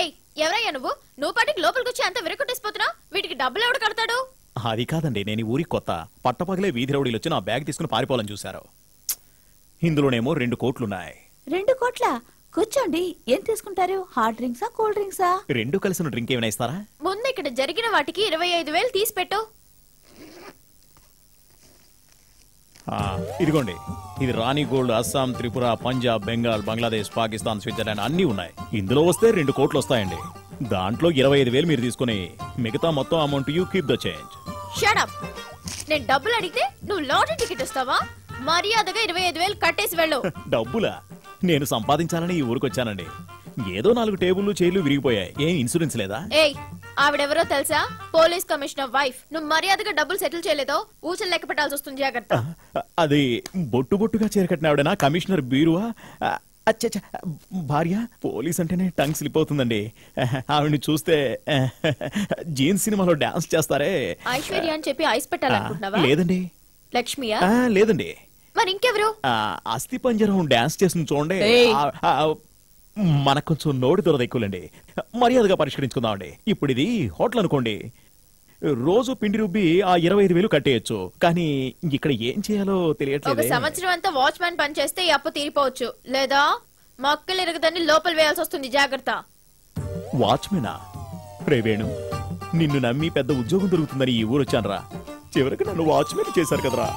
ఏయ్ ఎవరయ్యా నువ్వు పాటికి లోపలికి వచ్చి అంత విరకొట్టేసిపోతున్నావు. వీటికి డబ్బులు ఎవడు కడతాడు? అది కాదండి, నేను ఈ ఊరికి కొత్త. పట్టపగలే వీధి రౌడీలు వచ్చి నా బ్యాగ్ తీసుకుని పారిపోవాలని చూశారు. ఇందులోనేమో 2 కోట్లున్నాయి. 2 కోట్ల? కూర్చోండి. ఏం తీసుకుంటారు? Hard డ్రింక్సా, cool డ్రింక్సా? 2 కలిసిన డ్రింక్ ఏమైనా ఇస్తారా? ముందు ఇక్కడ జరిగిన వాటికి 25,000 తీసి పెట్టు. ఇదిగోండి, ఇది రాణి గోల్డ్, అస్సాం, త్రిపుర, పంజాబ్, బెంగాల్, బంగ్లాదేశ్, పాకిస్తాన్, స్విట్జర్లాండ్ అన్నీ ఉన్నాయి. ఇందులో వస్తే 2 కోట్లు వస్తాయండి. దాంట్లో 25,000 మీరు తీసుకుని మిగతా మొత్తం amount you keep the change. Shut up. నేను డబ్బులు అడిగితే నువ్వు లాటరీ టికెట్ ఇస్తావా? మర్యాదగా 25,000 కట్టేసి వెళ్ళు. డబ్బులా? నేను సంపాదించాలని ఈ ఊరికి వచ్చానండి. ఏదో 4 టేబుల్లు చైర్లు విరిగిపోయాయి. ఏం ఇన్సూరెన్స్ లేదా? ఏయ్, ఆవిడెవరో తెలుసా? Police commissioner wife. నువ్వు మర్యాదగా డబ్బులు సెటిల్ చేయలేదో ఊచలు లెక్క పెట్టాల్సి వస్తుంది. జాగ్రత్త. అది బొట్టుగా చీరకట్టిన ఆవిడనా? కమిషనర్ బీరువా? అచ్చచ్చ, భార్య? పోలీస్ అంటేనే టంగ్ స్లిప్ అవుతుందండి. ఆవిడ్ని చూస్తే జీన్స్ సినిమాలో డాన్స్ చేస్తారే ఐశ్వర్య అని చెప్పి ఐస్ పెట్టాలనుకుంటున్నావా? లేదండి. లక్ష్మియా? లేదండి. మరి ఇంకెవరు? అస్థి పంజరం డాన్స్ చేస్తుంది చూడండి. మనకు కొంచెం నోటి దొరద ఎక్కువలండి. మర్యాదగా పరిష్కరించుకుందామండి. ఇప్పుడు ఇది హోటల్ అనుకోండి, రోజు పిండి రుబ్బి ఆ 25,000 కట్టేయచ్చు. కానీ ఇక్కడ ఏం చేయాలో తెలియట్లేదు. ఒక సంవత్సరం అంతా వాచ్మెన్ పని చేస్తే ఈ అప్పు తీరిపోవచ్చు. లేదా మక్కలు ఇరగదని లోపల వేయాల్సి వస్తుంది. జాగ్రత్త. వాచ్మెనా? ప్రేవేణు, నిన్ను నమ్మి పెద్ద ఉద్యోగం దొరుకుతుందని ఈ ఊరు వచ్చానరా. చివరికి నన్ను వాచ్మెన్ చేశారు కదరా.